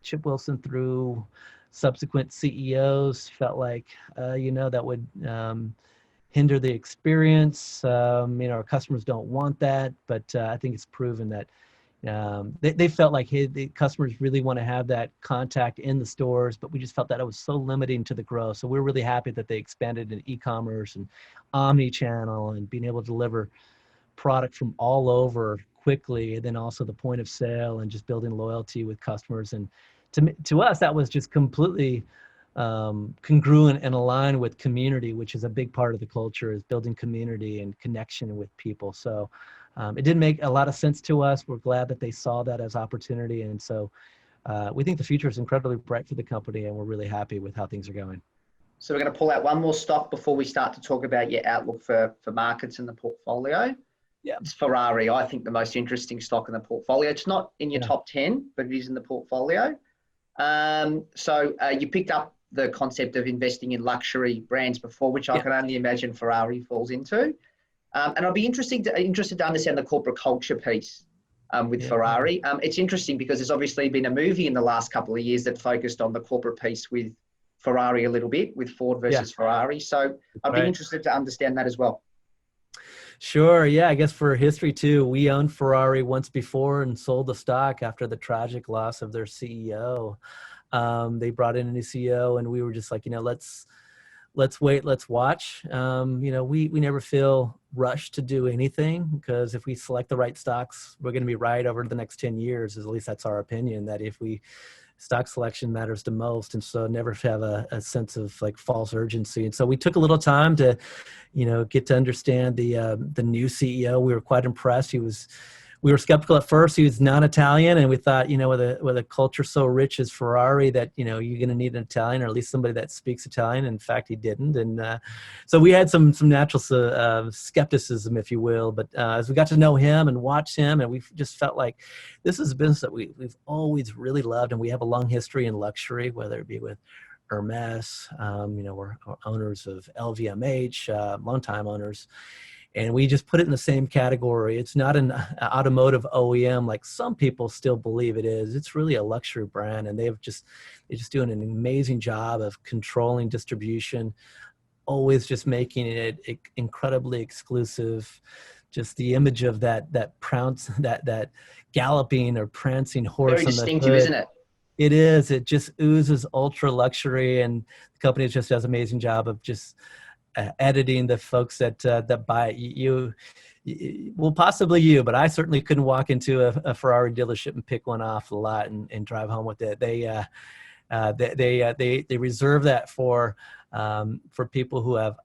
Chip Wilson, through subsequent CEOs, felt like that would hinder the experience. Our customers don't want that, but I think it's proven that they felt like, hey, the customers really want to have that contact in the stores, but we just felt that it was so limiting to the growth. So we're really happy that they expanded into e-commerce and omni-channel and being able to deliver product from all over quickly, and then also the point of sale and just building loyalty with customers. And to us, that was just completely congruent and aligned with community, which is a big part of the culture, is building community and connection with people. So it did make a lot of sense to us. We're glad that they saw that as opportunity. And so we think the future is incredibly bright for the company, and we're really happy with how things are going. So we're going to pull out one more stock before we start to talk about your outlook for markets in the portfolio. Yeah. It's Ferrari, I think the most interesting stock in the portfolio. It's not in your top 10, but it is in the portfolio. So you picked up the concept of investing in luxury brands before, which I can only imagine Ferrari falls into. And I'd be interested to understand the corporate culture piece with Ferrari. It's interesting because there's obviously been a movie in the last couple of years that focused on the corporate piece with Ferrari a little bit, with Ford versus Ferrari. So I'd be interested to understand that as well. Sure. Yeah. I guess for history too, we owned Ferrari once before and sold the stock after the tragic loss of their CEO. They brought in a new CEO, and we were just like, let's wait, let's watch. We never feel rushed to do anything, because if we select the right stocks, we're going to be right over the next 10 years. At least that's our opinion, that stock selection matters the most. And so never have a sense of like false urgency. And so we took a little time to, get to understand the new CEO. We were quite impressed. We were skeptical at first. He was non-Italian, and we thought, with a culture so rich as Ferrari, that you're going to need an Italian, or at least somebody that speaks Italian. In fact, he didn't, and so we had some natural skepticism, if you will. But as we got to know him and watch him, and we just felt like this is a business that we've always really loved, and we have a long history in luxury, whether it be with Hermes, we're owners of LVMH, longtime owners. And we just put it in the same category. It's not an automotive OEM like some people still believe it is. It's really a luxury brand, and they're just doing an amazing job of controlling distribution, always just making it incredibly exclusive. Just the image of that prounce, that galloping or prancing horse. Very distinctive, isn't it? It is. It just oozes ultra luxury, and the company just does an amazing job of just editing the folks that buy it. Well, possibly you, but I certainly couldn't walk into a Ferrari dealership and pick one off the lot and drive home with it. They reserve that for people who have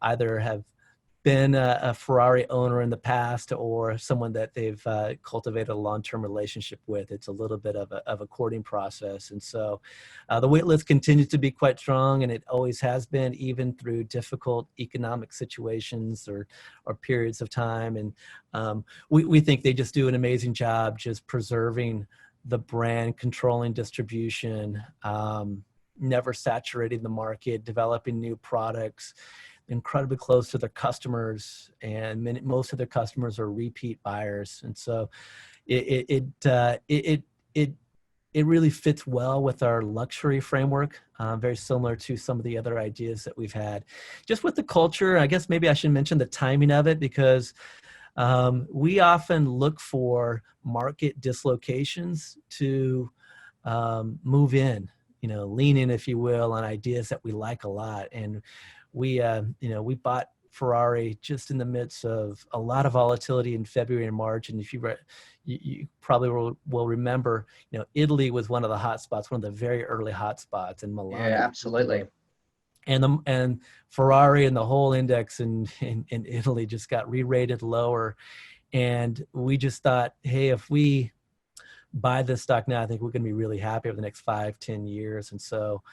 been a Ferrari owner in the past, or someone that they've cultivated a long-term relationship with. It's a little bit of a courting process. And so the wait list continues to be quite strong, and it always has been, even through difficult economic situations or periods of time. And we think they just do an amazing job just preserving the brand, controlling distribution, never saturating the market, developing new products, incredibly close to their customers, and most of their customers are repeat buyers. And so it really fits well with our luxury framework, very similar to some of the other ideas that we've had. Just with the culture, I guess maybe I should mention the timing of it, because we often look for market dislocations to move in, lean in, if you will, on ideas that we like a lot. And we bought Ferrari just in the midst of a lot of volatility in February and March. And if you probably will remember, Italy was one of the hot spots, one of the very early hot spots, in Milan. Yeah, absolutely. And Ferrari and the whole index in Italy just got re-rated lower. And we just thought, hey, if we buy this stock now, I think we're going to be really happy over the next 5-10 years. And so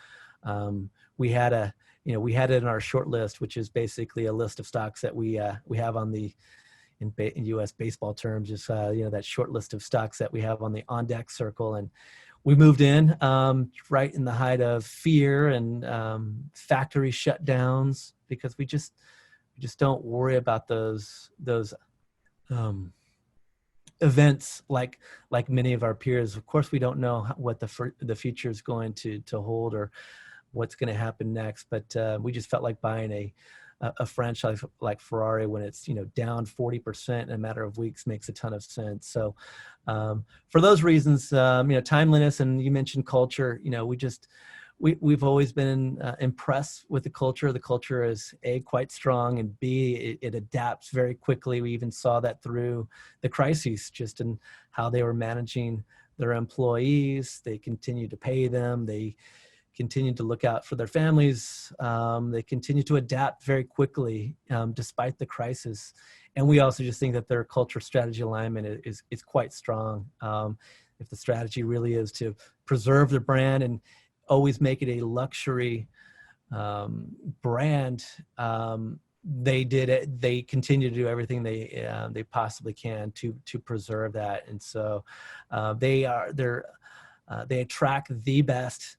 we had it in our short list, which is basically a list of stocks that we have on the, in U.S. baseball terms, just that short list of stocks that we have on the on deck circle. And we moved in right in the height of fear and factory shutdowns, because we just don't worry about those events like many of our peers. Of course, we don't know what the future is going to hold, or what's going to happen next. But we just felt like buying a franchise like Ferrari when it's down 40% in a matter of weeks makes a ton of sense. So for those reasons, timeliness, and you mentioned culture. We've always been impressed with the culture. The culture is A, quite strong, and B, it adapts very quickly. We even saw that through the crises, just in how they were managing their employees. They continued to pay them. They continue to look out for their families. They continue to adapt very quickly despite the crisis. And we also just think that their culture strategy alignment is quite strong. If the strategy really is to preserve the brand and always make it a luxury brand, they did it. They continue to do everything they possibly can to preserve that. And so they attract the best.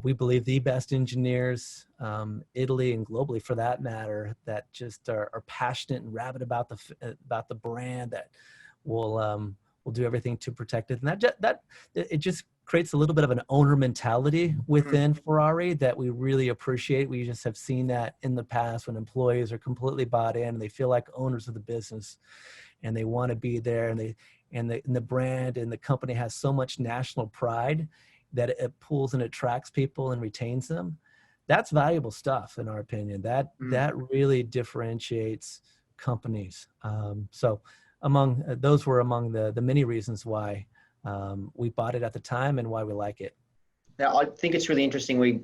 We believe the best engineers, Italy and globally for that matter, that just are passionate and rabid about the brand, that will do everything to protect it. And that it just creates a little bit of an owner mentality within Ferrari that we really appreciate. We just have seen that in the past when employees are completely bought in and they feel like owners of the business and they want to be there, and the brand and the company has so much national pride that it pulls and attracts people and retains them. That's valuable stuff, in our opinion. That really differentiates companies. So those were among the many reasons why we bought it at the time and why we like it. Now, I think it's really interesting. We're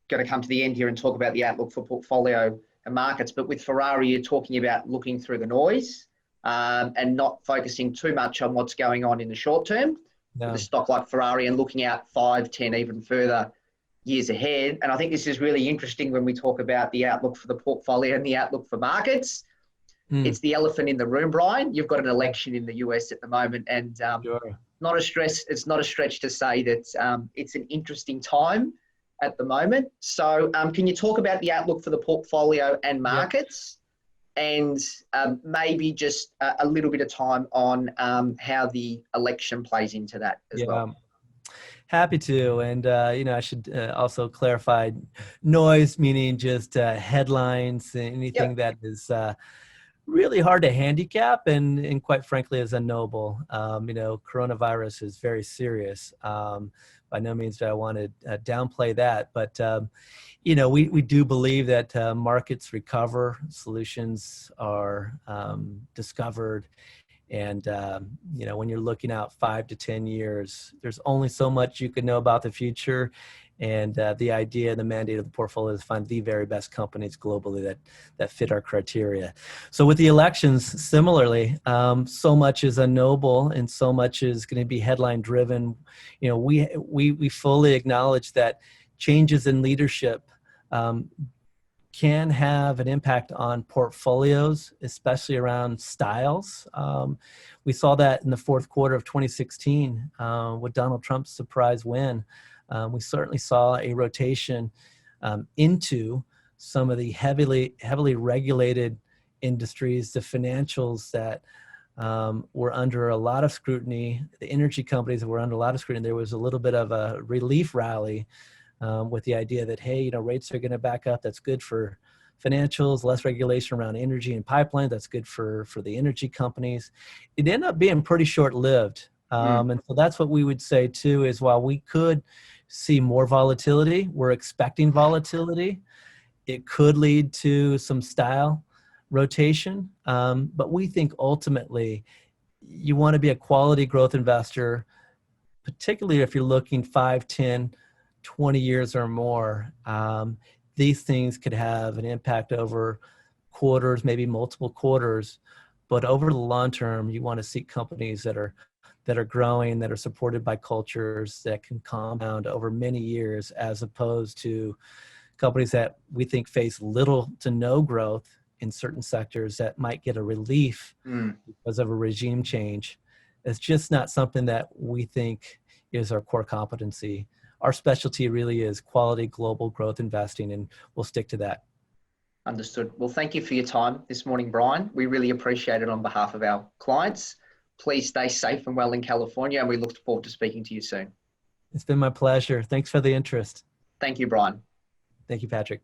going to come to the end here and talk about the outlook for portfolio and markets. But with Ferrari, you're talking about looking through the noise and not focusing too much on what's going on in the short term. No. With a stock like Ferrari and looking out 5, 10, even further years ahead. And I think this is really interesting when we talk about the outlook for the portfolio and the outlook for markets. It's the elephant in the room, Brian. You've got an election in the US at the moment, and Sure. it's not a stretch to say that it's an interesting time at the moment. So can you talk about the outlook for the portfolio and markets? And maybe just a little bit of time on how the election plays into that as well. Happy to. And, I should also clarify noise, meaning just headlines, anything that is really hard to handicap and quite frankly is unknowable. Coronavirus is very serious. By no means do I want to downplay that, but we do believe that markets recover, solutions are discovered, and when you're looking out 5 to 10 years, there's only so much you can know about the future. And the idea, the mandate of the portfolio is to find the very best companies globally that fit our criteria. So with the elections, similarly, so much is unknowable and so much is going to be headline driven. We fully acknowledge that changes in leadership can have an impact on portfolios, especially around styles. We saw that in the fourth quarter of 2016 with Donald Trump's surprise win. We certainly saw a rotation into some of the heavily regulated industries, the financials that were under a lot of scrutiny, the energy companies that were under a lot of scrutiny. There was a little bit of a relief rally with the idea that, hey, rates are going to back up. That's good for financials, less regulation around energy and pipeline. That's good for the energy companies. It ended up being pretty short-lived. And so that's what we would say too, is while we could see more volatility, we're expecting volatility. It could lead to some style rotation. But we think ultimately you want to be a quality growth investor, particularly if you're looking 5, 10, 20 years or more. These things could have an impact over quarters, maybe multiple quarters. But over the long term, you want to see companies that are growing, that are supported by cultures that can compound over many years, as opposed to companies that we think face little to no growth in certain sectors that might get a relief because of a regime change. It's just not something that we think is our core competency. Our specialty really is quality global growth investing, and we'll stick to that. Understood. Well, thank you for your time this morning, Brian. We really appreciate it on behalf of our clients. Please stay safe and well in California, and we look forward to speaking to you soon. It's been my pleasure. Thanks for the interest. Thank you, Brian. Thank you, Patrick.